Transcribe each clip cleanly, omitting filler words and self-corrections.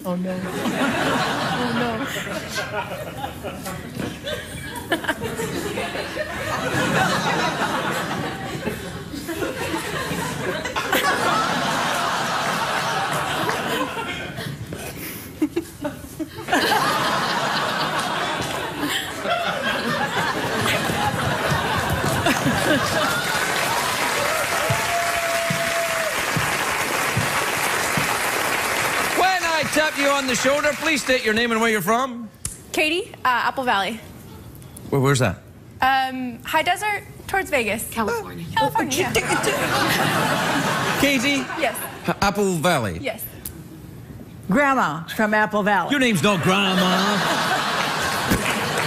Oh, no. Oh, no. When I tap you on the shoulder, please state your name and where you're from. Katie, Apple Valley. Where's that? High desert towards Vegas. California. California, yeah. Katie? Yes. Apple Valley. Yes. Grandma from Apple Valley. Your name's not Grandma.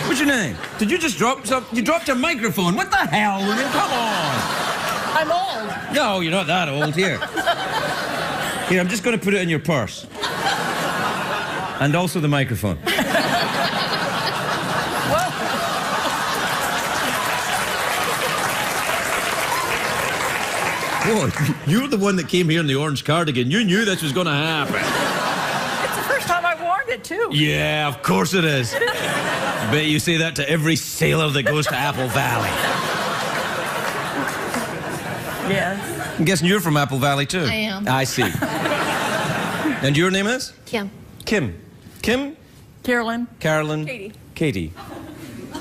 What's your name? Did you just drop something? You dropped your microphone. What the hell, woman? Come on. I'm old. No, you're not that old. Here. Here, I'm just going to put it in your purse. And also the microphone. Whoa, you're the one that came here in the orange cardigan. You knew this was going to happen. It's the first time I've worn it, too. Yeah, of course it is. I bet you say that to every sailor that goes to Apple Valley. Yes. I'm guessing you're from Apple Valley, too. I am. I see. And your name is? Kim. Kim. Kim? Carolyn. Carolyn? Katie. Katie. We're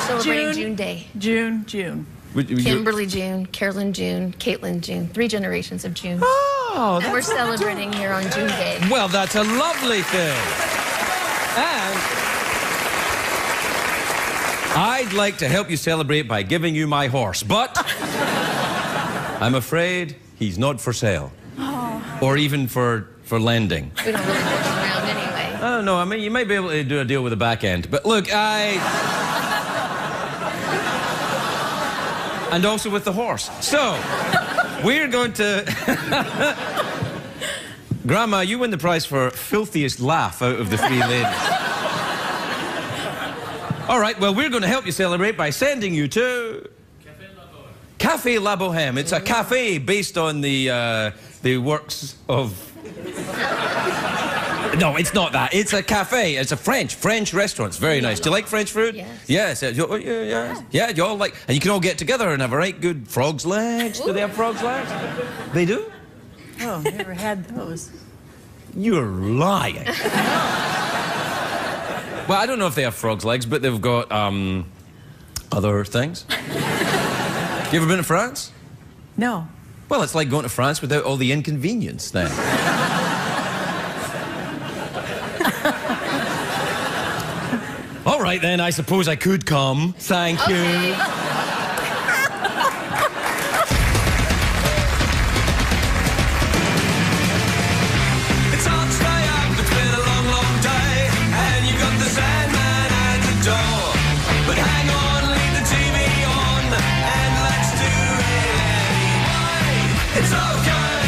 celebrating June Day. June. Kimberly June, Carolyn June, Caitlin June. 3 generations of June. Oh, And we're celebrating here on June Day. well, that's a lovely thing. And I'd like to help you celebrate by giving you my horse, but I'm afraid he's not for sale. Or even for lending. We don't really work around anyway. I don't know. I mean, you might be able to do a deal with the back end. But look, and also with the horse. So, we're going to... Grandma, you win the prize for filthiest laugh out of the 3 ladies. All right, well, we're going to help you celebrate by sending you to... Café La Bohème. It's a cafe based on the works of... No, it's not that. It's a cafe. It's a French restaurant. It's very nice. Do you like French food? Yes. Yes. Yeah, you all like... And you can all get together and have a right good frog's legs. Ooh. Do they have frog's legs? They do? Oh, never had those. You're lying. Well, I don't know if they have frog's legs, but they've got, other things. You ever been to France? No. Well, it's like going to France without all the inconvenience then. All right, then, I suppose I could come. Thank you. It's hard to stay up, it's been a long, long day, and you've got the Sandman at the door. But hang on, leave the TV on, and let's do it anyway. It's okay,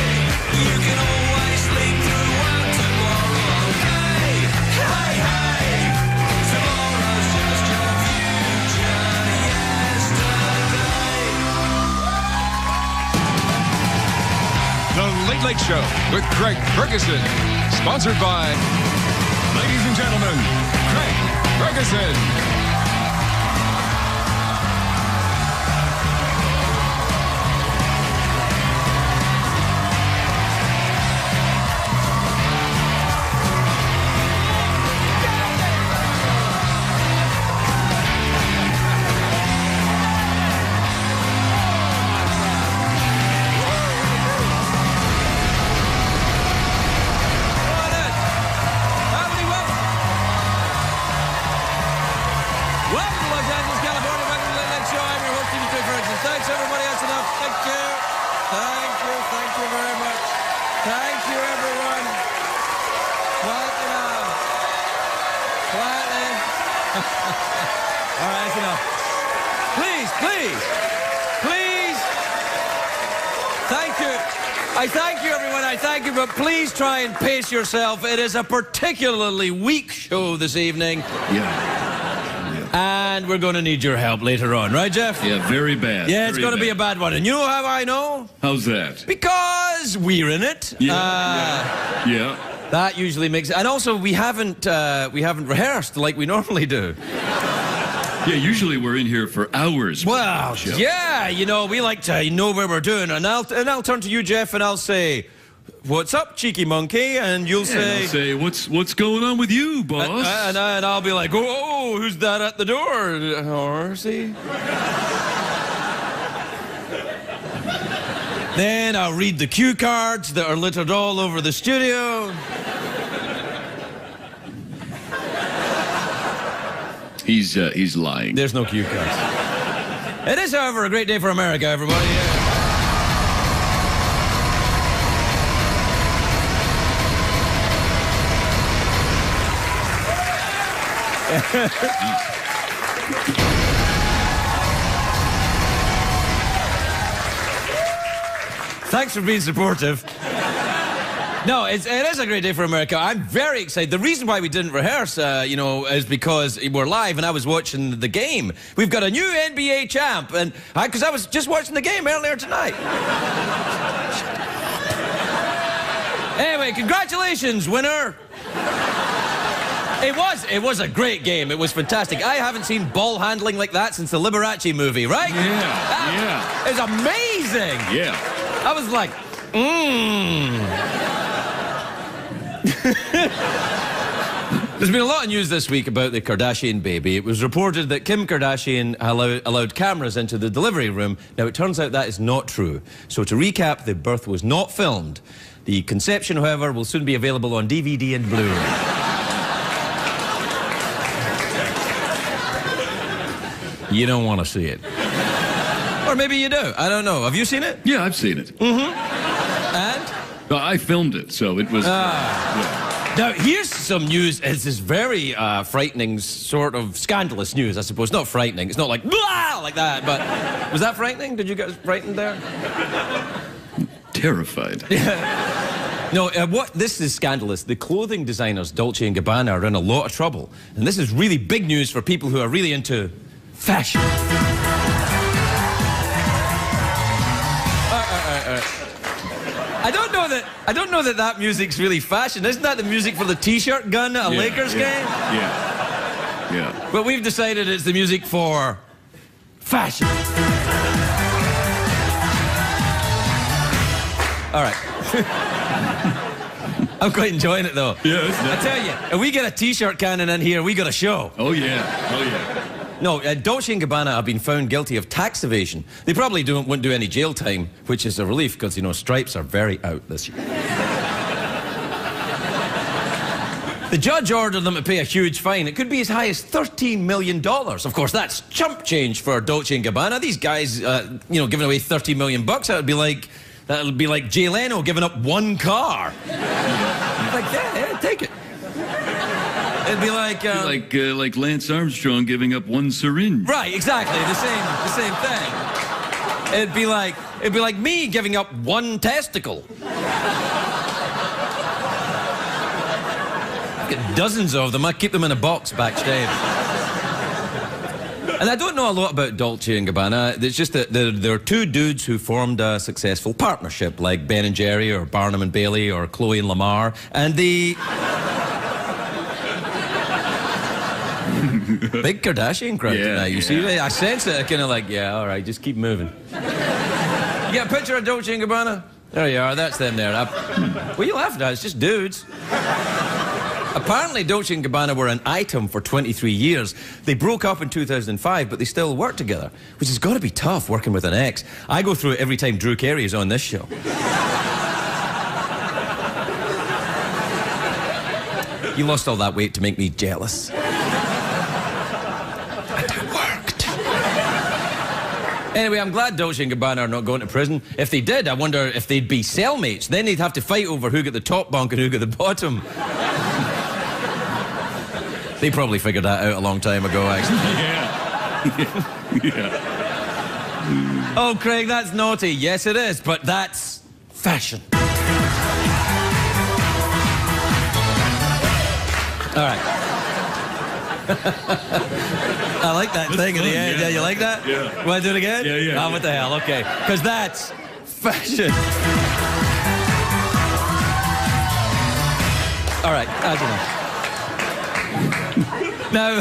you can always sleep through one tomorrow, okay? Hey, hey, tomorrow's just your future yesterday. The Late Late Show with Craig Ferguson. Sponsored by, ladies and gentlemen, Craig Ferguson. Welcome to Los Angeles, California. Welcome to the Late Late Show. I'm your host, Stevie Craig Ferguson. Thanks, everybody. That's enough. Thank you. Thank you. Thank you very much. Thank you, everyone. Quietly now. Quietly. All right, that's enough. Please, please. Please. Thank you. I thank you, everyone. I thank you, but please try and pace yourself. It is a particularly weak show this evening. Yeah. And we're going to need your help later on, right, Jeff? Yeah, very bad. Yeah, it's going to be a bad one. And you know how I know? How's that? Because because we're in it. Yeah. That usually makes it. And also, we haven't rehearsed like we normally do. Yeah, usually we're in here for hours. Well, yeah, you know, we like to know where we're doing. And I'll turn to you, Jeff, and I'll say, "What's up, cheeky monkey?" And you'll say... I'll say, what's going on with you, boss? And I'll be like, "Oh, who's that at the door? Horsey?" Then I'll read the cue cards that are littered all over the studio. He's lying. There's no cue cards. It is, however, a great day for America, everybody. Thanks for being supportive. No, it is a great day for America. I'm very excited. The reason why we didn't rehearse, you know, is because we're live and I was watching the game. We've got a new NBA champ, and because I was just watching the game earlier tonight. Anyway, congratulations, winner. It was a great game. It was fantastic. I haven't seen ball handling like that since the Liberace movie, right? Yeah. It was amazing. Yeah. I was like, There's been a lot of news this week about the Kardashian baby. It was reported that Kim Kardashian allowed cameras into the delivery room. Now, it turns out that is not true. So to recap, the birth was not filmed. The conception, however, will soon be available on DVD and Blu-ray. You don't want to see it. Or maybe you do. I don't know. Have you seen it? Yeah, I've seen it. And? I filmed it, so it was... yeah. Now, here's some news. It's this very frightening, sort of scandalous news, I suppose. Not frightening. It's not like, blah, like that, but... Was that frightening? Did you get frightened there? Terrified. No, this is scandalous. The clothing designers, Dolce & Gabbana, are in a lot of trouble. And this is really big news for people who are really into fashion. I don't know that music's really fashion. Isn't that the music for the T-shirt gun at a Lakers game? Yeah. But we've decided it's the music for fashion. All right. I'm quite enjoying it, though. Yeah, it's nice. I tell you, if we get a T-shirt cannon in here, we got a show. Oh, yeah. No, Dolce & Gabbana have been found guilty of tax evasion. They probably wouldn't do any jail time, which is a relief because, you know, stripes are very out this year. The judge ordered them to pay a huge fine. It could be as high as $13 million. Of course, that's chump change for Dolce & Gabbana. These guys, you know, giving away $30 million, that would be like Jay Leno giving up one car. Like, yeah, take it. It'd be like... like Lance Armstrong giving up one syringe. Right, exactly, the same thing. It'd be like me giving up one testicle. I've got dozens of them. I keep them in a box backstage. And I don't know a lot about Dolce & Gabbana. It's just that there are two dudes who formed a successful partnership, like Ben and Jerry, or Barnum and Bailey, or Chloe and Lamar, and the... Big Kardashian crowd tonight. You see, I sense it. Kind of like, yeah, all right, just keep moving. You get a picture of Dolce & Gabbana? There you are. That's them there. What are you laughing at? It's just dudes. Apparently, Dolce & Gabbana were an item for 23 years. They broke up in 2005, but they still work together, which has got to be tough working with an ex. I go through it every time Drew Carey is on this show. You lost all that weight to make me jealous. Anyway, I'm glad Dolce & Gabbana are not going to prison. If they did, I wonder if they'd be cellmates. Then they'd have to fight over who got the top bunk and who got the bottom. They probably figured that out a long time ago, actually. Yeah. Oh, Craig, that's naughty. Yes, it is, but that's fashion. All right. I like that thing at the end. Yeah, you like that? Yeah. Want to do it again? Yeah. Oh, what the hell? Okay. Because that's fashion. All right, I don't know. Now,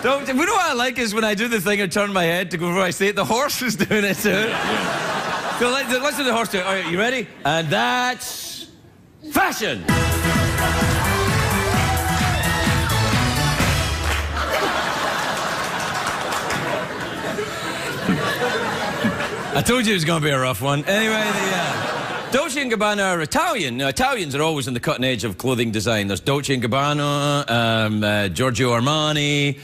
you know what I like is when I do the thing and turn my head to go before I say it, the horse is doing it too. So let's do the horse too. All right, you ready? And that's fashion. I told you it was going to be a rough one. Anyway, Dolce & Gabbana are Italian. Now, Italians are always on the cutting edge of clothing design. There's Dolce & Gabbana, Giorgio Armani,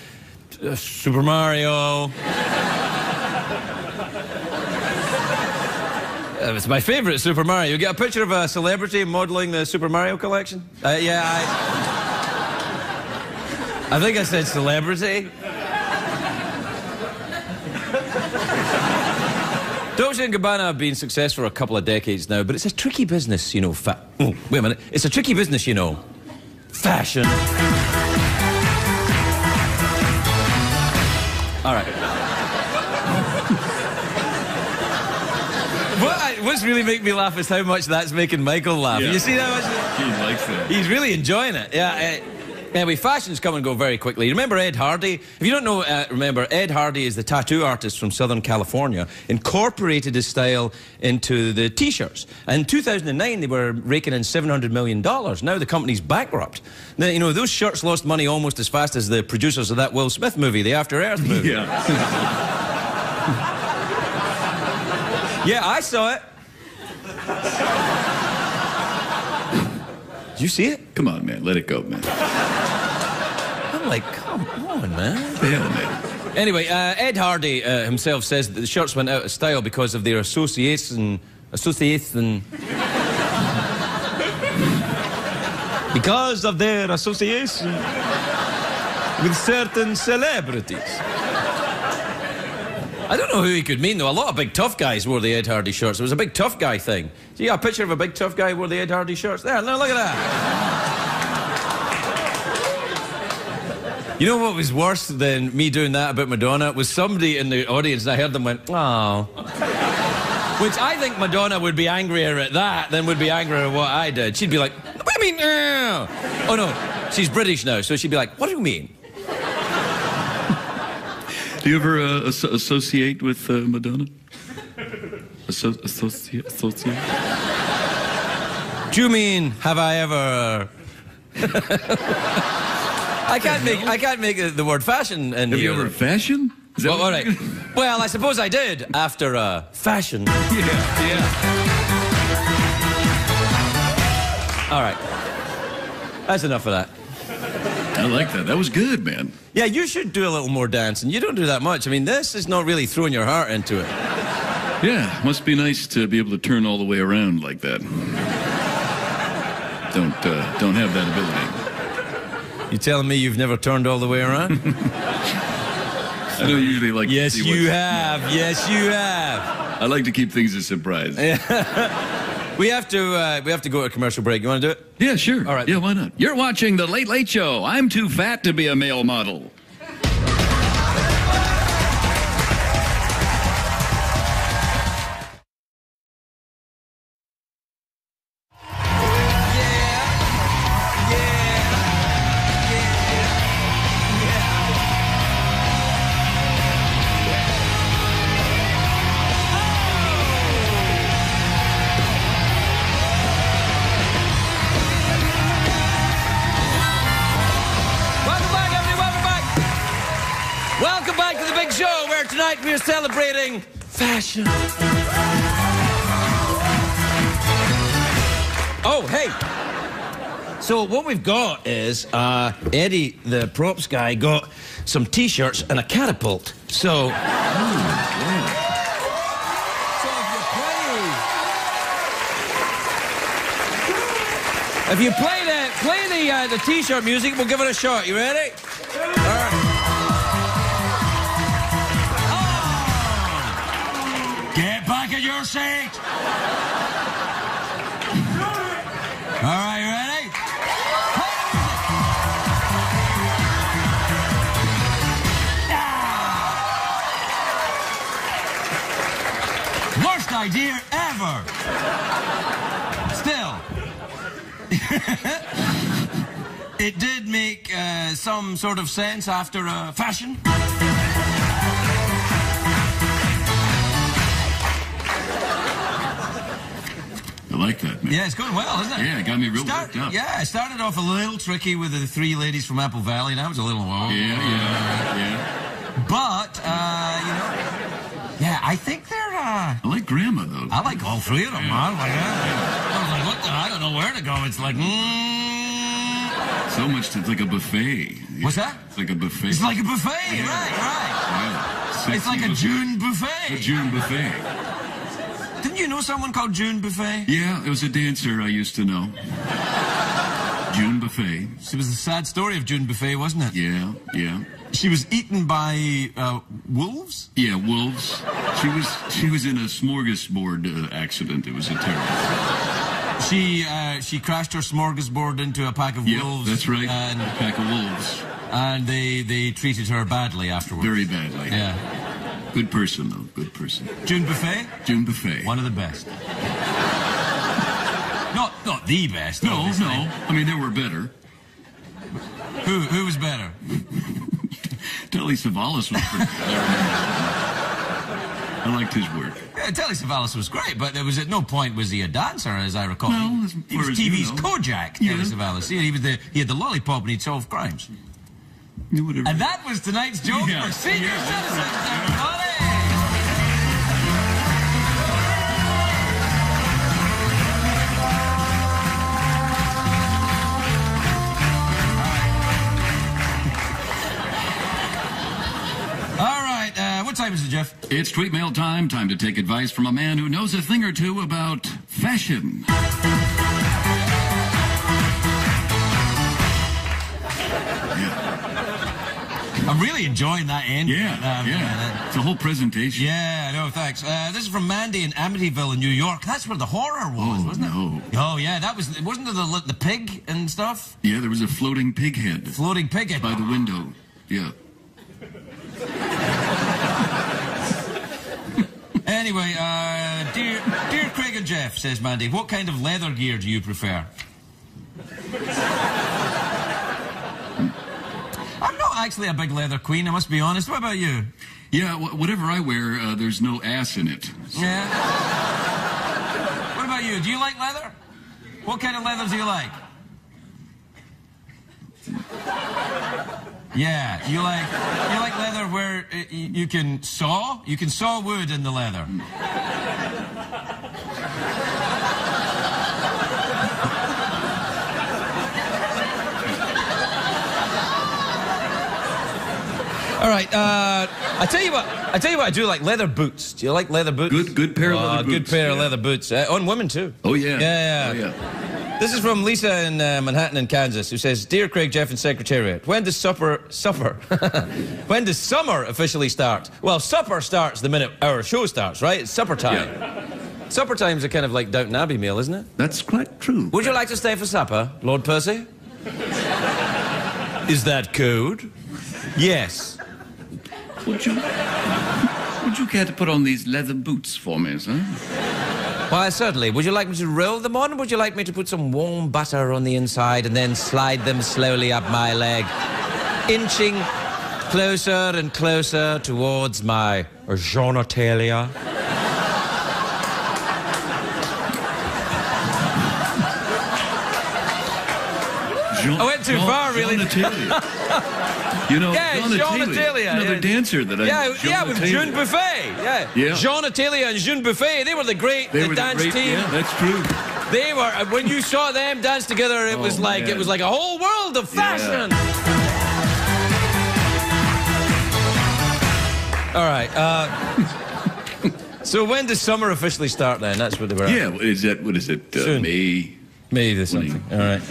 Super Mario. It's my favorite, Super Mario. You get a picture of a celebrity modeling the Super Mario collection? Yeah, I think I said celebrity. Dolce & Gabbana have been successful for a couple of decades now, but it's a tricky business, you know. Wait a minute. It's a tricky business, you know. Fashion. All right. What's really making me laugh is how much that's making Michael laugh. Yeah. You see how much? He likes that. He's really enjoying it. Yeah. Anyway, fashions come and go very quickly. Remember Ed Hardy? If you don't know, remember, Ed Hardy is the tattoo artist from Southern California, incorporated his style into the T-shirts. In 2009, they were raking in $700 million. Now the company's bankrupt. Now, you know, those shirts lost money almost as fast as the producers of that Will Smith movie, the After Earth movie. Yeah. Yeah, I saw it. Did you see it? Come on, man. Let it go, man. I'm like, come on, man. Yeah, man. Anyway, Ed Hardy himself says that the shirts went out of style because of their association. Because of their association with certain celebrities. I don't know who he could mean, though. A lot of big tough guys wore the Ed Hardy shirts. It was a big tough guy thing. See, you got a picture of a big tough guy who wore the Ed Hardy shirts? There, look at that. You know what was worse than me doing that about Madonna? Was somebody in the audience, and I heard them went, oh. Which I think Madonna would be angrier at that than would be angrier at what I did. She'd be like, what do you mean? Oh, no, she's British now, so she'd be like, what do you mean? Do you ever associate with Madonna? Associate? Do you mean, have I ever... I can't make the word fashion in Have here. you ever fashion? Is that Well, all right. Well, I suppose I did after fashion. Yeah. All right. That's enough of that. I like that. That was good, man. Yeah, you should do a little more dancing. You don't do that much. I mean, this is not really throwing your heart into it. Yeah, must be nice to be able to turn all the way around like that. Don't have that ability. You telling me you've never turned all the way around? I don't usually like Yes, to see you have. Yes, you have. I like to keep things a surprise. We have to go to a commercial break. You want to do it? Yeah, sure. All right. Yeah, why not? You're watching The Late Late Show. I'm too fat to be a male model. Welcome back to the big show, where tonight we are celebrating fashion. Oh, hey. So what we've got is Eddie, the props guy, got some T-shirts and a catapult. So, if you play the T-shirt music, we'll give it a shot. You ready? All right. Get back at your seat. All right, you ready? Worst idea ever. Still, it did make some sort of sense after a fashion. I like that, man. Yeah, it's going well, isn't it? Yeah, it got me real worked up. Yeah, I started off a little tricky with the three ladies from Apple Valley. That was a little long. Yeah. But, you know, yeah, I think they're, I like Grandma, though. I like all three of them, man. Like, I was like, what the, I don't know where to go. It's like, So much, it's like a buffet. What's that? It's like a buffet. It's like a buffet, Yeah. right. Yeah. It's like a June buffet. A June buffet. Didn't you know someone called June Buffet? Yeah, it was a dancer I used to know. June Buffet. It was the sad story of June Buffet, wasn't it? Yeah. She was eaten by wolves? Yeah, wolves. She was in a smorgasbord accident. It was a terrible. She crashed her smorgasbord into a pack of wolves. That's right. And, a pack of wolves. And they treated her badly afterwards. Very badly. Yeah. Good person, though. Good person. June Buffet? June Buffet. One of the best. Not the best. No. Obviously. I mean, there were better. Who was better? Telly Savalas was pretty good. I liked his work. Yeah, Telly Savalas was great, but there was at no point was he a dancer, as I recall. No, as he was far as TV's you know. Kojak, Yeah. Telly Savalas. Yeah, he had the lollipop and he'd solve crimes. Whatever. And that was tonight's joke Yeah. for senior Yeah, that's citizens, right. everybody. All right, what time is it, Jeff? It's tweet mail time. Time to take advice from a man who knows a thing or two about fashion. I'm really enjoying that end. Yeah. It's a whole presentation. Yeah, no, thanks. This is from Mandy in Amityville in New York. That's where the horror was, wasn't it? No. Oh, yeah, that was, wasn't it the pig and stuff? Yeah, there was a floating pig head Floating pig head. by the window. Yeah. Anyway, dear Craig and Jeff, says Mandy, what kind of leather gear do you prefer? I'm not actually a big leather queen, I must be honest. What about you? Yeah, whatever I wear, there's no ass in it. Yeah? What about you? Do you like leather? What kind of leather do you like? Yeah, you like leather where you can saw wood in the leather. All right, I tell you what I do like leather boots. Do you like leather boots? Good pair of leather boots. Good pair of leather boots. On women too. Oh, yeah. Yeah. Oh, yeah. This is from Lisa in Manhattan in Kansas, who says, Dear Craig, Jeff, and Secretariat, when does when does summer officially start? Well, supper starts the minute our show starts, right? It's supper time. Yeah. Supper time's a kind of like Downton Abbey meal, isn't it? That's quite true. Would you like to stay for supper, Lord Percy? Is that code? Yes. Would you care to put on these leather boots for me, sir? Why, certainly. Would you like me to roll them on, or would you like me to put some warm butter on the inside and then slide them slowly up my leg, inching closer and closer towards my genitalia? I went too far, really. You know, Yeah, genitalia. Another dancer that I Yeah, with June Buffet. Yeah. Genitalia and June Buffet, they were the dance team. Yeah, that's true. They were, when you saw them dance together, it was like a whole world of fashion. All right. So when does summer officially start then? That's what they were. Yeah, what is it? Soon. May or something. All right.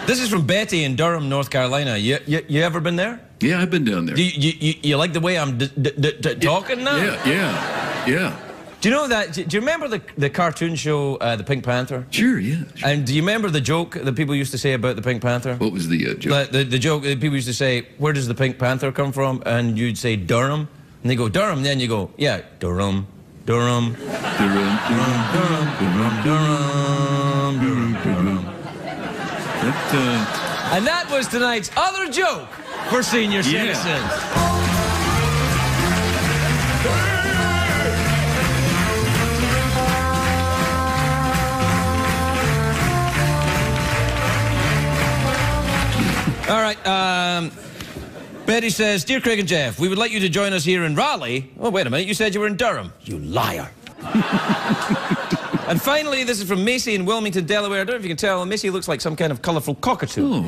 This is from Betty in Durham, North Carolina. You ever been there? Yeah, I've been down there. Do you like the way I'm talking now? Yeah. Do you know that? Do you remember the cartoon show, The Pink Panther? Sure, yeah. Sure. And do you remember the joke that people used to say about the Pink Panther? What was the joke? The joke that people used to say, where does the Pink Panther come from? And you'd say Durham. And they go, Durham. Then you go, yeah, Durham. Durham. And that was tonight's other joke for senior citizens. All right, Betty says, Dear Craig and Jeff, we would like you to join us here in Raleigh. Oh, wait a minute, you said you were in Durham. You liar. And finally, this is from Macy in Wilmington, Delaware. I don't know if you can tell, Macy looks like some kind of colourful cockatoo.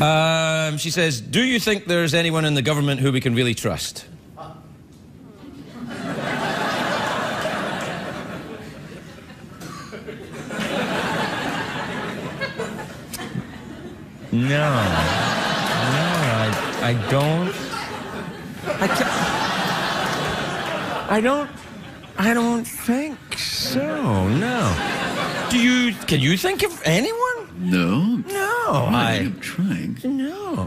Oh. She says, do you think there's anyone in the government who we can really trust? No, I don't. I don't think so. No. Can you think of anyone? No. No. I'm trying. No.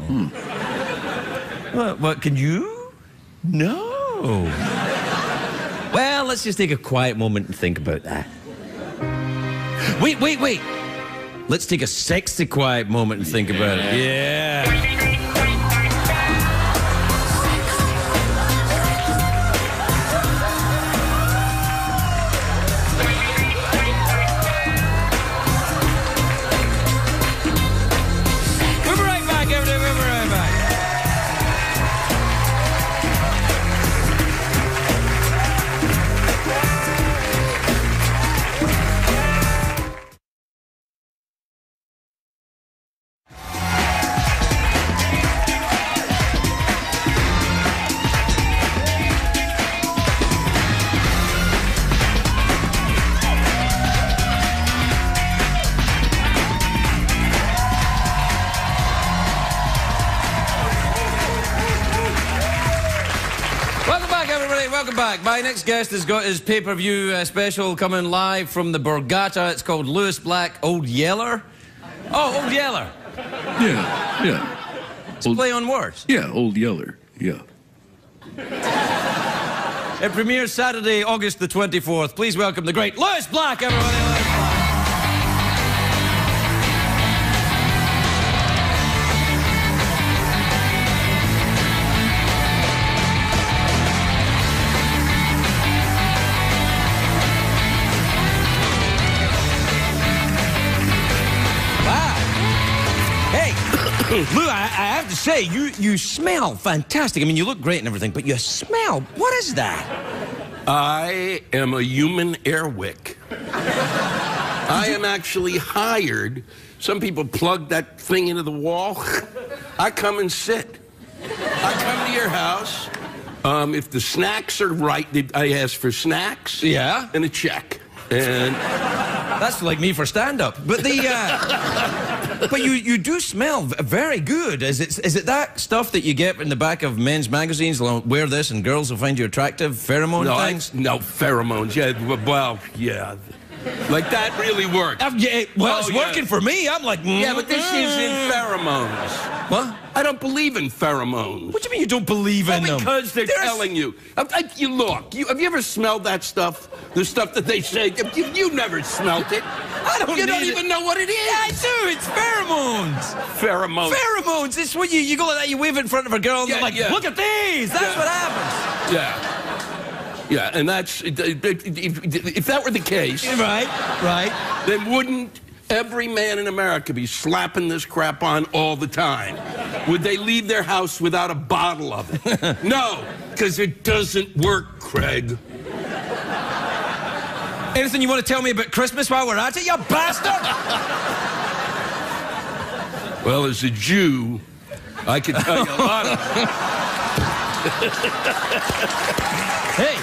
What? Can you? No. Well, let's just take a quiet moment and think about that. Wait. Let's take a sexy quiet moment and think about it. Yeah. We'll be right back, everybody. We'll be right back. Welcome back. My next guest has got his pay-per-view special coming live from the Borgata. It's called Lewis Black, Old Yeller. Oh, Old Yeller. Yeah. It's a play on words. Yeah, Old Yeller. Yeah. It premieres Saturday, August the 24th. Please welcome the great Lewis Black, everybody. Lewis Black. Lou, I have to say, you smell fantastic. I mean, you look great and everything, but you smell... What is that? I am a human airwick. I am actually hired. Some people plug that thing into the wall. I come and sit. I come to your house. If the snacks are right, I ask for snacks. Yeah. And a check. And... That's like me for stand-up. But but you do smell very good. Is it that stuff that you get in the back of men's magazines? Wear this and girls will find you attractive. Pheromone things? No, pheromones. Yeah, well, yeah. Like that really works. It's working for me. I'm like... Yeah, but this isn't pheromones. What? I don't believe in pheromones. What do you mean you don't believe in them? Because they're telling you. You look. Have you ever smelled that stuff? The stuff that they say. You've never smelled it. You don't even know what it is. Yeah, I do. It's pheromones. Pheromones. Pheromones. It's when you go like that, you wave it in front of a girl, and they're like, look at these. That's what happens. Yeah, and that's... If that were the case... Right. Then wouldn't every man in America be slapping this crap on all the time? Would they leave their house without a bottle of it? No, because it doesn't work, Craig. Anything you want to tell me about Christmas while we're at it, you bastard? Well, as a Jew, I can tell you a lot of... Hey,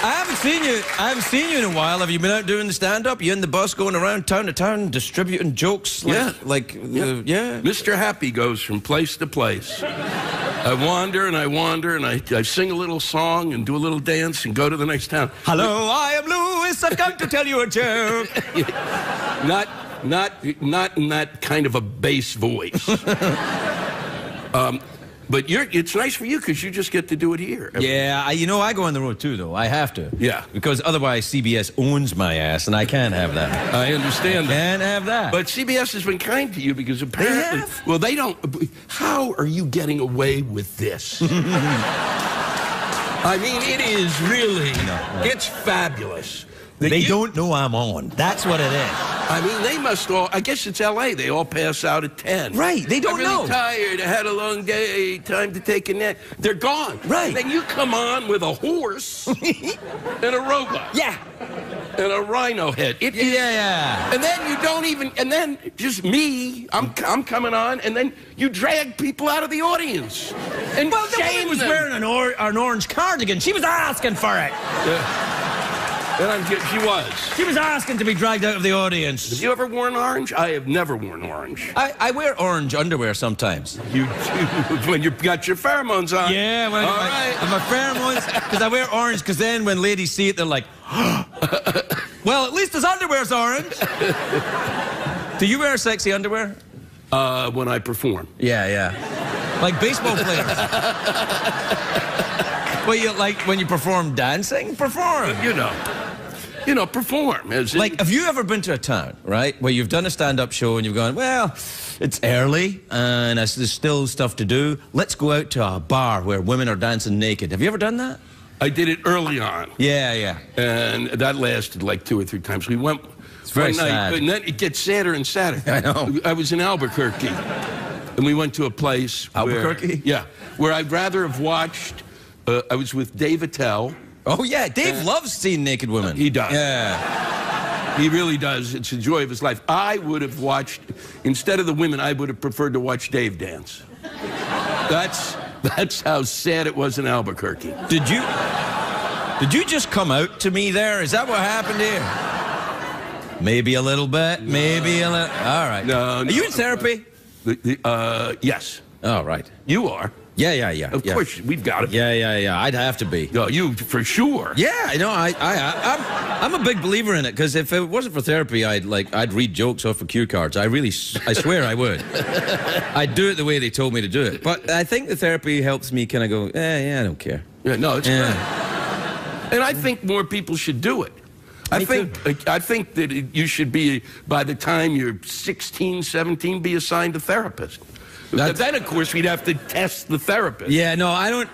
I haven't seen you in a while. Have you been out doing the stand-up? You in the bus going around town to town distributing jokes? Yeah. Yeah. Mr. Happy goes from place to place. I wander and I sing a little song and do a little dance and go to the next town. Hello, I am Louis. I've come to tell you a joke. Not in that kind of a bass voice. But it's nice for you because you just get to do it here. Yeah, I go on the road too, though. I have to. Yeah. Because otherwise CBS owns my ass, and I can't have that. I understand that. Can't have that. But CBS has been kind to you because apparently... have? Well, they don't... How are you getting away with this? I mean, it is really... It's fabulous. They don't know I'm on. That's what it is. I mean, they must all... I guess it's L.A. They all pass out at 10. Right, they don't I'm really know. tired. I had a long day. Time to take a nap. They're gone. Right. And then you come on with a horse and a robot. Yeah. And a rhino head. Yeah. And then you don't even... And then just me, I'm coming on, and then you drag people out of the audience. And Well, the woman shame was them. wearing an orange cardigan. She was asking for it. She was. She was asking to be dragged out of the audience. Have you ever worn orange? I have never worn orange. I wear orange underwear sometimes. You when you've got your pheromones on. Yeah, when I my pheromones, because I wear orange, because then when ladies see it, they're like, well, at least his underwear's orange. Do you wear sexy underwear? When I perform. Yeah. Like baseball players. Well, you like when you perform dancing? Perform. Perform. Like, have you ever been to a town, right, where you've done a stand-up show and you've gone, well, it's early and there's still stuff to do. Let's go out to a bar where women are dancing naked. Have you ever done that? I did it early on. Yeah. And that lasted like 2 or 3 times. We went very one night, sad. and then it gets sadder and sadder. I know. I was in Albuquerque, and we went to a place Albuquerque? where I'd rather have watched... I was with Dave Attell. Oh, yeah. Dave loves seeing naked women. He does. Yeah. He really does. It's the joy of his life. I would have watched, instead of the women, I would have preferred to watch Dave dance. That's how sad it was in Albuquerque. Did you just come out to me there? Is that what happened here? Maybe a little bit. Maybe a little. All right. No. Are you in therapy? Yes. All right. You are. Yeah. Of course, we've got it. Yeah. I'd have to be. No, you for sure. Yeah, I know. I'm a big believer in it, because if it wasn't for therapy, I'd read jokes off of cue cards. I swear I would. I'd do it the way they told me to do it. But I think the therapy helps me kind of go, I don't care. Yeah, no, it's great. And I think more people should do it. I think that you should be, by the time you're 16, 17, be assigned a therapist. Then, of course, we'd have to test the therapist. Yeah, no, I don't.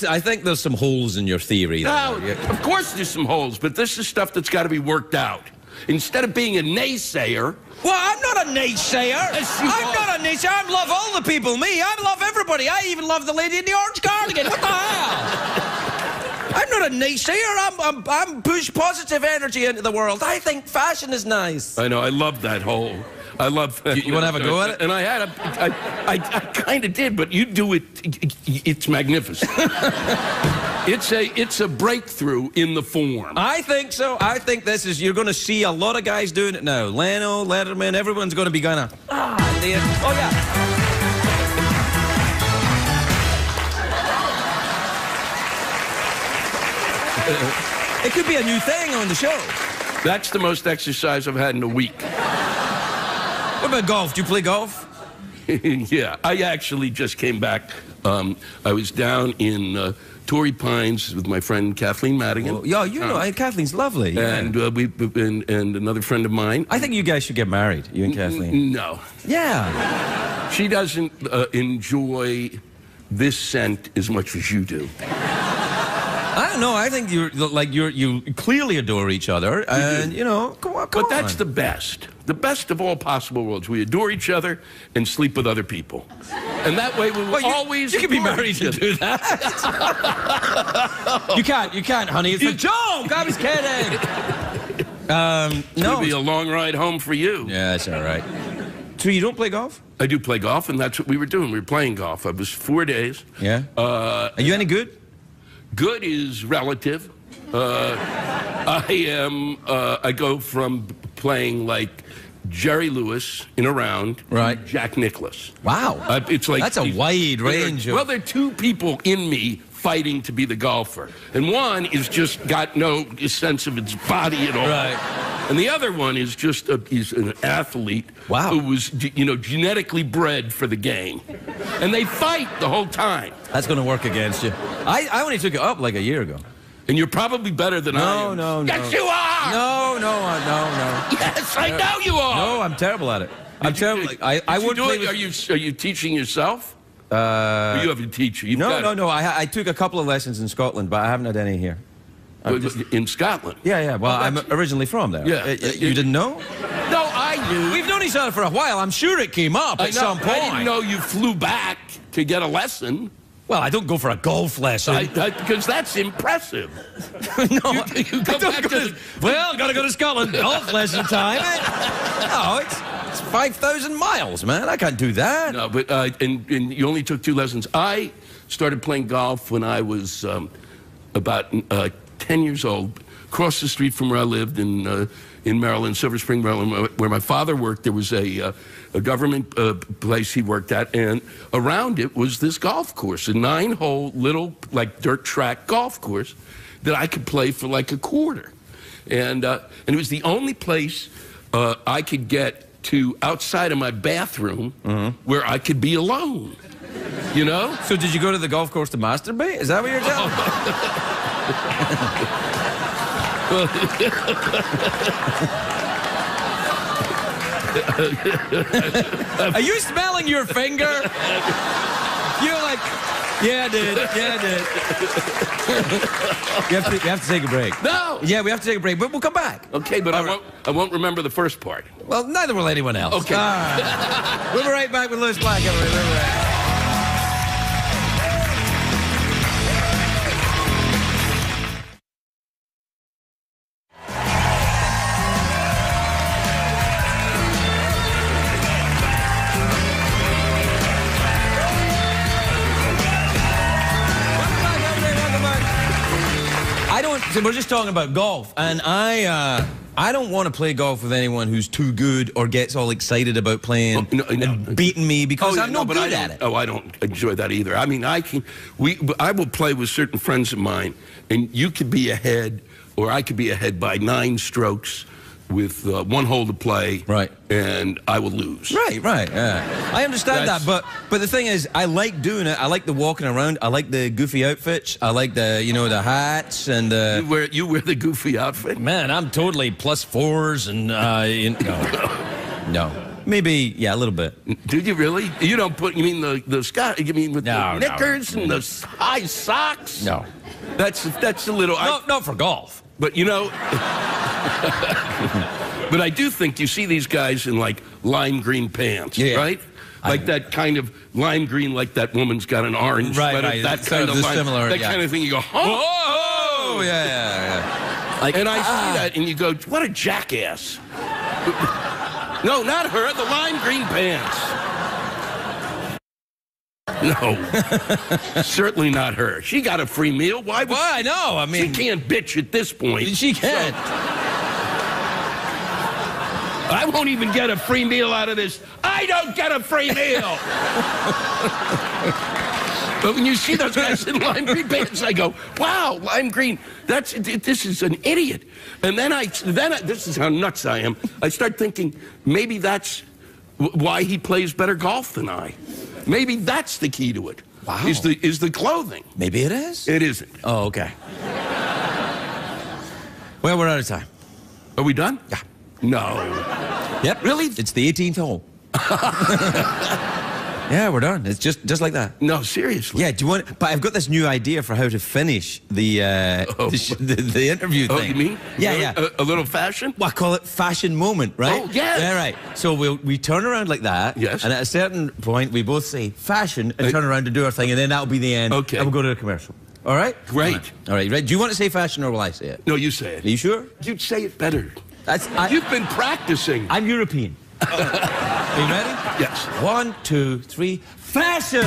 I think there's some holes in your theory. No, of course there's some holes, but this is stuff that's got to be worked out. Instead of being a naysayer... Well, I'm not a naysayer. Yes, you I'm are. not a naysayer. I love all the people. Me, I love everybody. I even love the lady in the orange cardigan. What the hell? I'm not a naysayer. I'm push positive energy into the world. I think fashion is nice. I know, I love that whole... I love that. You want to have a go at it? And I kind of did, but you do it. It's magnificent. It's a breakthrough in the form. I think so. I think you're going to see a lot of guys doing it now. Leno, Letterman, everyone's going to be going to, oh yeah. It could be a new thing on the show. That's the most exercise I've had in a week. What about golf? Do you play golf? Yeah, I actually just came back. I was down in Torrey Pines with my friend Kathleen Madigan. Well, yeah, you know, Kathleen's lovely. Yeah. And and another friend of mine. I think you guys should get married, you and Kathleen. No. Yeah. She doesn't enjoy this scent as much as you do. I don't know. I think you clearly adore each other, and come on. But that's the best of all possible worlds. We adore each other and sleep with other people, and that way we will always. You can be adore married each and other. do that. You can't, honey. It's a joke. I was kidding. It's gonna be a long ride home for you. Yeah, it's all right. So you don't play golf? I do play golf, and that's what we were doing. We were playing golf. I was 4 days. Yeah. Are you any good? Good is relative. I go from playing like Jerry Lewis in a round, right? Jack Nicklaus. Wow. It's like that's a wide range. Well, there are 2 people in me fighting to be the golfer, and one is just got no sense of its body at all. Right. And the other one is just he's an athlete Wow. who was, genetically bred for the game. And they fight the whole time. That's going to work against you. I only took it up like a year ago. And you're probably better than I am. No. Yes, you are! No. Yes, I know you are! No, I'm terrible at it. I'm terrible. I Did you wouldn't do play it? with... Are you teaching yourself? Or you have a teacher? No. I took a couple of lessons in Scotland, but I haven't had any here. In Scotland? Yeah. Well, I'm originally from there. Yeah. You didn't know? No, I knew. We've known each other for a while. I'm sure it came up at some point. I didn't know you flew back to get a lesson. Well, I don't go for a golf lesson. Because that's impressive. No, you go back to... Well, gotta go to Scotland. Golf lesson time. No, it's 5,000 miles, man. I can't do that. No, but and you only took 2 lessons. I started playing golf when I was about 10 years old. Across the street from where I lived in Maryland, Silver Spring, Maryland, where my father worked, there was a government place he worked at, and around it was this golf course, a 9-hole little like dirt track golf course that I could play for like a quarter, and it was the only place I could get to outside of my bathroom where I could be alone. You know? So did you go to the golf course to masturbate? Is that what you're telling me? Are you smelling your finger? You're like, yeah, I did. We have to take a break. No. Yeah, we have to take a break, but we'll come back. Okay, but I won't remember the first part. Well, neither will anyone else. Okay. All right. We'll be right back with Lewis Black. Everybody. We'll be right back. So we're just talking about golf, and I don't want to play golf with anyone who's too good or gets all excited about playing and beating me because I'm not good at it. Oh, I don't enjoy that either. I mean, I will play with certain friends of mine, and you could be ahead, or I could be ahead by 9 strokes with 1 hole to play, right? And I will lose. Right. Yeah. I understand that, but the thing is, I like doing it. I like the walking around. I like the goofy outfits. I like the the hats and the. You wear the goofy outfit? Man, I'm totally +4s and no. Maybe, yeah, a little bit. Do you really? You don't put? You mean the Scott? You mean with the knickers and the high socks? No. That's a little. Not for golf. But but I do think you see these guys in like lime green pants, right? Like that kind of lime green, like that woman's got an orange sweater. Right. That kind of lime, similar, that kind of thing. You go, oh, yeah. Like, and I see that, and you go, what a jackass. No, not her. The lime green pants. No, certainly not her. She got a free meal. Why? Well, I know. I mean, she can't bitch at this point. She can't. So, I won't even get a free meal out of this. I don't get a free meal. But when you see those guys in lime green pants, I go, "Wow, lime green. This is an idiot." And then this is how nuts I am. I start thinking maybe that's why he plays better golf than I. Maybe that's the key to it. Wow. Is the clothing. Maybe it is? It isn't. Oh, okay. Well, we're out of time. Are we done? Yeah. No. Yep. Really? It's the 18th hole. Yeah, we're done. It's just like that. No, seriously. Yeah, do you want... But I've got this new idea for how to finish the interview thing. Oh, you mean? Yeah. A little fashion? Well, I call it fashion moment, right? Oh, yes. Yeah, right. So we turn around like that. Yes. And at a certain point, we both say fashion and turn around to do our thing, and then that'll be the end. Okay. And we'll go to a commercial. All right? Great. All right. Do you want to say fashion or will I say it? No, you say it. Are you sure? You'd say it better. You've been practicing. I'm European. Are you ready? Yes. 1, 2, 3. Fashion!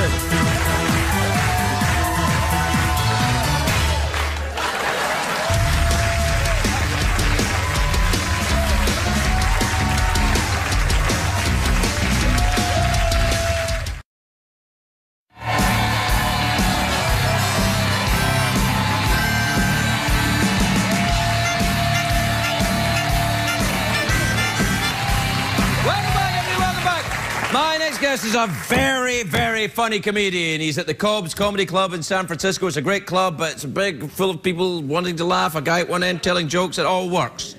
guest is a very, very funny comedian. He's at the Cobb's Comedy Club in San Francisco. It's a great club, but it's big, full of people wanting to laugh. A guy at one end telling jokes. It all works.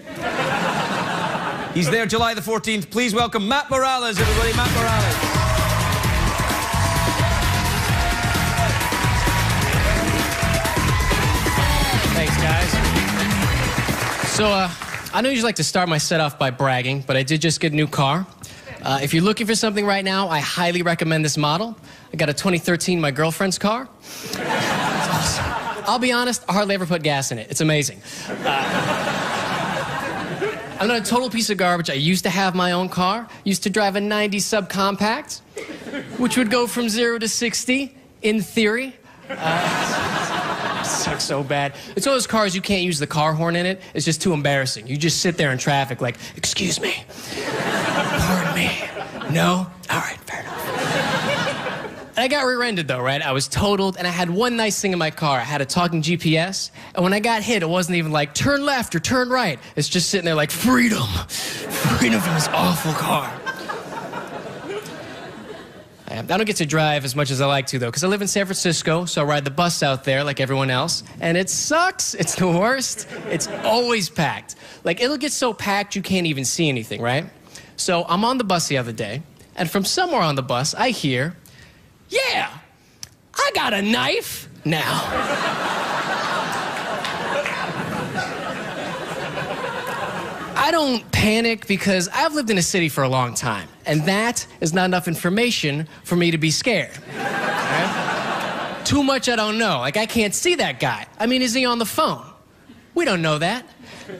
He's there July the 14th. Please welcome Matt Morales, everybody. Matt Morales. Thanks, guys. So, I don't usually like to start my set off by bragging, but I did just get a new car. If you're looking for something right now, I highly recommend this model. I got a 2013 my girlfriend's car. It's awesome. I'll be honest, I hardly ever put gas in it. It's amazing. I'm not a total piece of garbage. I used to have my own car. Used to drive a 90 subcompact, which would go from 0 to 60, in theory. Sucks so bad. It's one of those cars you can't use the car horn in it. It's just too embarrassing. You just sit there in traffic like, excuse me. Pardon me. No? All right, fair enough. And I got rear-ended though, right? I was totaled, and I had one nice thing in my car. I had a talking GPS, and when I got hit, it wasn't even like, turn left or turn right. It's just sitting there like, freedom. Freedom from this awful car. I don't get to drive as much as I like to, though, because I live in San Francisco, so I ride the bus out there like everyone else, and it sucks. It's the worst. It's always packed. Like, it'll get so packed you can't even see anything, right? So I'm on the bus the other day, and from somewhere on the bus, I hear, yeah, I got a knife now. I don't panic because I've lived in a city for a long time, and that is not enough information for me to be scared. Right? Too much I don't know. Like, I can't see that guy. I mean, is he on the phone? We don't know that.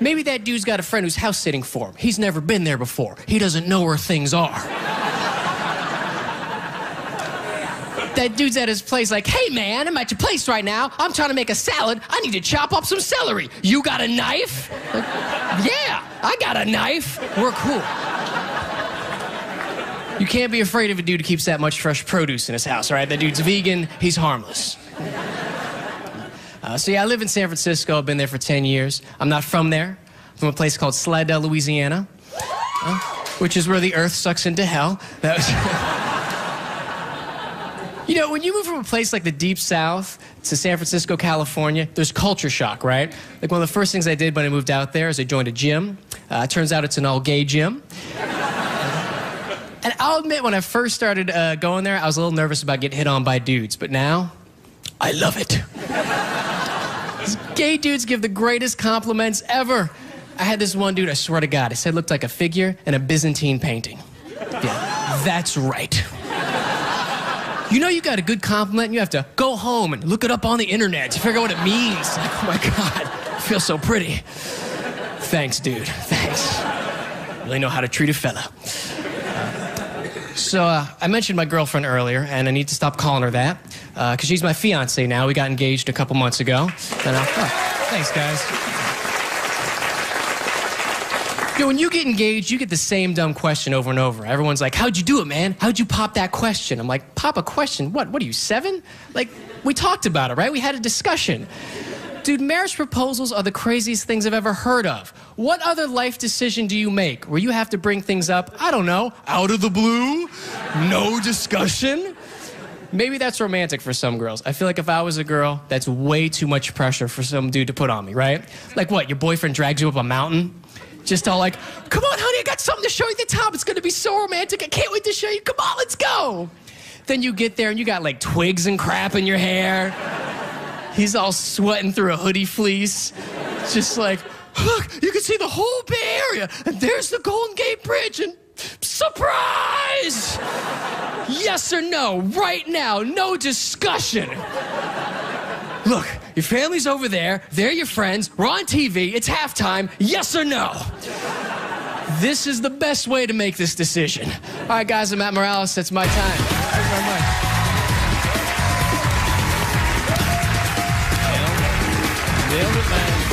Maybe that dude's got a friend who's house sitting for him. He's never been there before. He doesn't know where things are. That dude's at his place like, hey man, I'm at your place right now. I'm trying to make a salad. I need to chop up some celery. You got a knife? Like, yeah, I got a knife. We're cool. You can't be afraid of a dude who keeps that much fresh produce in his house, all right? That dude's vegan, he's harmless. So yeah, I live in San Francisco. I've been there for 10 years. I'm not from there. I'm from a place called Slidell, Louisiana, which is where the earth sucks into hell. That was... You know, when you move from a place like the Deep South to San Francisco, California, there's culture shock, right? Like, one of the first things I did when I moved out there is I joined a gym. Turns out it's an all-gay gym. And I'll admit, when I first started going there, I was a little nervous about getting hit on by dudes. But now, I love it. These gay dudes give the greatest compliments ever. I had this one dude, I swear to God, his head looked like a figure in a Byzantine painting. Yeah, that's right. You know you got a good compliment, and you have to go home and look it up on the internet to figure out what it means. Like, oh my God, I feel so pretty. Thanks, dude, thanks. Really know how to treat a fella. I mentioned my girlfriend earlier, and I need to stop calling her that, because she's my fiance now. We got engaged a couple months ago. And thanks, guys. You know, when you get engaged, you get the same dumb question over and over. Everyone's like, how'd you do it, man? How'd you pop that question? I'm like, pop a question? What are you, 7? Like, we talked about it, right? We had a discussion. Dude, marriage proposals are the craziest things I've ever heard of. What other life decision do you make where you have to bring things up, I don't know, out of the blue? No discussion? Maybe that's romantic for some girls. I feel like if I was a girl, that's way too much pressure for some dude to put on me, right? Like what, your boyfriend drags you up a mountain? Just all like, come on, honey, I got something to show you at the top. It's gonna be so romantic. I can't wait to show you. Come on, let's go. Then you get there and you got like twigs and crap in your hair. He's all sweating through a hoodie fleece. Just like, look, you can see the whole Bay Area. And there's the Golden Gate Bridge. And surprise! Yes or no, right now, no discussion. Look, your family's over there, they're your friends, we're on TV, it's halftime, yes or no? This is the best way to make this decision. All right, guys, I'm Matt Morales, that's my time. Thank you very much. Nailed it, man.